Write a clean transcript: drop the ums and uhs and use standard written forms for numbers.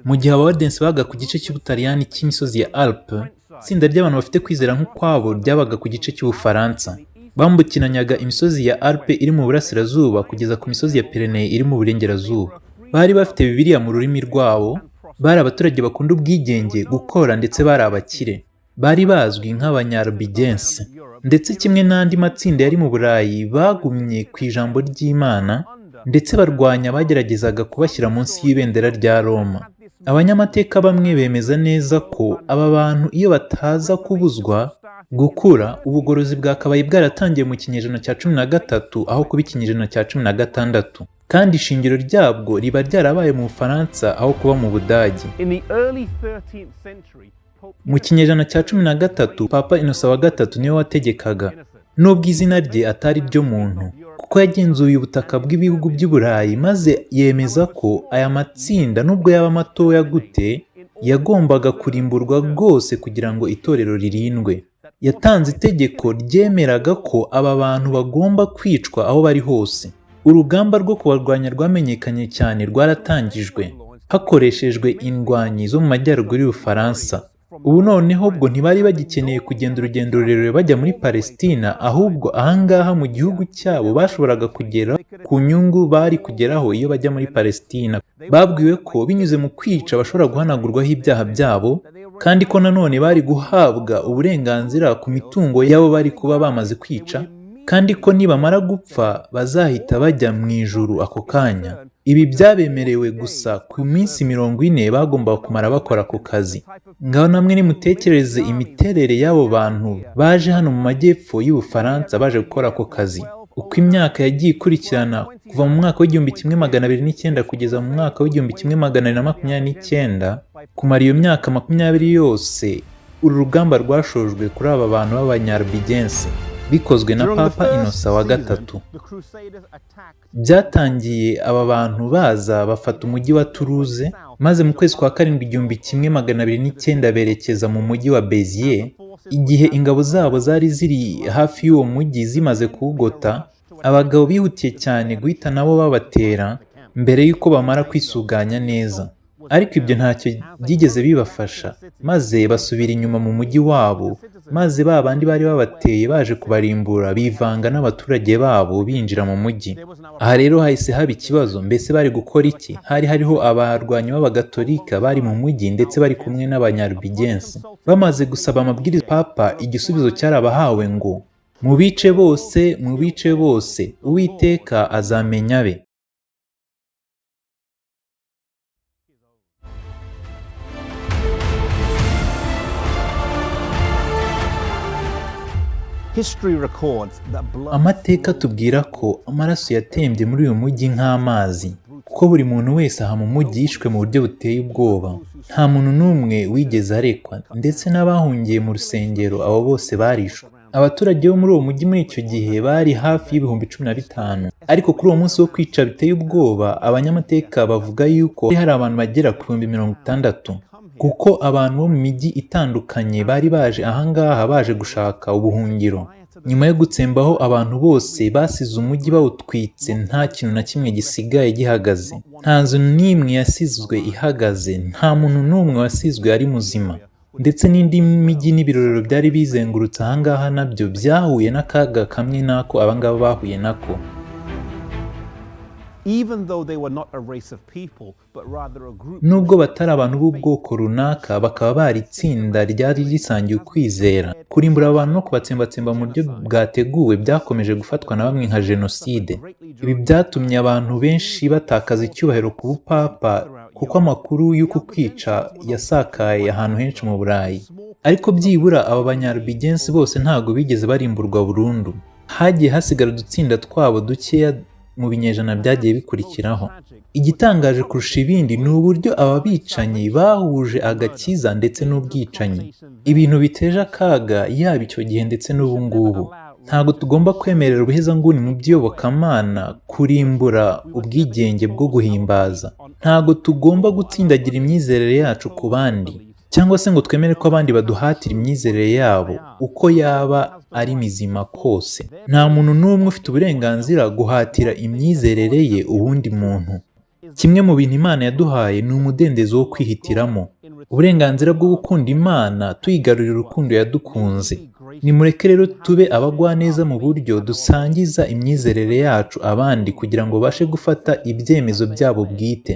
Mu gihe Abawadensi babaga ku gice cy'Ubutaliyani cy'imisozi ya Alpes, itsinda ry'abantu bafite kwizera nk'ukwabo ryabaga ku gice cy'Ubufaransa. Bambukiranyaga imisozi ya Alpes iri mu burasirazuba kugeza ku misozi ya Pyrenees iri mu burengerazuba. Bari bafite Bibiliya mu rurimi rwabo, bari abaturage bakunda ubwigenge, gukora ndetse bari abakire. Bari bazwi nk'Abalubigense. Ndetse kimwe n'andi matsinda yari mu Burayi bagumye ku ijambo ry'Imana ndetse barwanya bageragezaga kubashyira munsi y'ibendera rya Roma. Abanyamateka bamwe bemeza neza ko aba bantu iyo bataza kubuzwa gukura, ubugorozi bwakabaye bwaratangiye mu kinyejana cya 13 aho kuba ikinyejana cya 16, kandi ishingiro ryabwo riba ryarabaye mu Bufaransa aho kuba mu Budage. Mu kinyejana cya 13 Papa Innocent wa gatatu niwe wategekaga, nubwo izina rye atari ryo muntu, kuko yagenzuye ubutaka bw'ibihugu by'Uburayi maze yemeza ko aya matsinda nubwo yaba matoya gute yagombaga kurimburwa rwose kugira ngo itorero ririndwe. Yatanze itegeko ryemeraga ko aba bantu bagomba kwicwa aho bari hose. Urugamba rwo kubarwanya rwamenyekanye cyane rwaratangijwe hakoreshejwe indwanyi zo mu majyaruguru y'Ubufaransa. Ubu noneho bwo ntibari bagikeneye kugenda urugendo rurerure bajya muri Palestina, ahubwo ahangaha mu gihugu cyabo bashoboraga kugera ku nyungu bari kugeraho iyo bajya muri Palestina. Babwiwe ko binyuze mu kwica bashobora guhanagurwaho ibyaha byabo, kandi ko nanone bari guhabwa uburenganzira ku mitungo yabo bari kuba bamaze kwica, kandi ko nibamara gupfa bazahita bajya mu ijuru ako kanya. Ibi byabemerewe gusa ku minsi 40 bagombaga kumara bakora ku kazi. Ngaho namwe nimutekereze imiterere y'abo bantu baje hano mu majyepfo y'Ubufaransa baje gukora ako kazi. Uko imyaka yagiye ikurikirana kuva mu mwaka w'1209 kugeza mu mwaka w'1229, kumara iyo myaka 20 yose, uru rugamba rwashojwe kuri aba bantu b'Abalubigense bikozwe na Papa Innocent wa gatatu. Byatangiye aba bantu baza bafata umujyi wa Toulouse, maze mu kwezi kwa 7/1209 berekeza mu mujyi wa Béziers. Igihe ingabo zabo zari ziri hafi y'uwo mujyi zimaze kuwugota, abagabo bihutiye cyane guhita nabo babatera mbere y'uko bamara kwisuganya neza. Ariko ibyo ntacyo byigeze bibafasha, maze basubira inyuma mu mujyi wabo, maze babandi bari babateye baje kubarimbura bivanga n'abaturage babo binjira mu mujyi. Aha rero hahise haba ikibazo, mbese bari gukora iki? Hari hariho abarwanyi b'Abagatolika bari mu mujyi ndetse bari kumwe n'Abalubigense. Bamaze gusaba amabwiriza Papa, igisubizo cyarabahawe ngo mubice bose, mubice bose, Uwiteka azamenya be. Amateka tubwira ko amaraso yatembye muri uyu mujyi nk'amazi, kuko buri muntu wese aha mu mujyi yishwe mu buryo buteye ubwoba. Nta muntu n'umwe wigeze arekwa, ndetse n'abahungiye mu rusengero abo bose barishwe. Abaturage bo muri uwo mujyi muri icyo gihe bari hafi y'ibihumbi 15, ariko kuri uwo munsi wo kwica biteye ubwoba, abanyamateka bavuga yuko hari abantu bagera ku 60,000, kuko abantu bo mu mijyi itandukanye bari baje ahangaha baje gushaka ubuhungiro. Nyuma yo gutsembaho abantu bose, basize umujyi bawutwitse, nta kintu na kimwe gisigaye gihagaze. Nta nzu n'imwe yasizwe ihagaze, nta muntu n'umwe wasizwe ari muzima. Ndetse n'indi mijyi n'ibirorero byari bizengurutse ahangaha nabyo byahuye n'akaga kamwe n'ako abangaba bahuye nako. Nubwo batari abantu b'ubwoko runaka, bakaba bari itsinda ryari risangiye ukwizera. Kurimbura abantu no kubatsembatsemba mu buryo bwateguwe byakomeje gufatwa na bamwe nka jenoside. Ibi byatumye abantu benshi batakaza icyubahiro ku bupapa, kuko amakuru y'uko kwica yasakaye ahantu henshi mu Burayi. Ariko byibura aba Balubigense bose ntago bigeze barimburwa burundu. Hagiye hasigara udutsinda twabo dukeya mu binyejana byagiye bikurikiraho. Igitangaje kurusha ibindi ni uburyo aba bicanyi bahuje agakiza ndetse n'ubwicanyi, ibintu biteje akaga yaba icyo gihe ndetse n'ubu ngubu. Ntago tugomba kwemerera ubuhezanguni mu by'iyobokamana kurimbura ubwigenge bwo guhimbaza. Ntago tugomba gutsindagira imyizerere yacu ku bandi, cyangwa se ngo twemere ko abandi baduhatira imyizerere yabo uko yaba ari mizima kose. Nta muntu n'umwe ufite uburenganzira guhatira imyizerere ye uwundi muntu. Kimwe mu bintu Imana yaduhaye ni umudendezo wo kwihitiramo, uburenganzira bwo gukunda Imana tuyigarurira urukundo yadukunze. Nimureke rero tube abagwaneza mu buryo dusangiza imyizerere yacu abandi kugira ngo babashe gufata ibyemezo byabo bwite.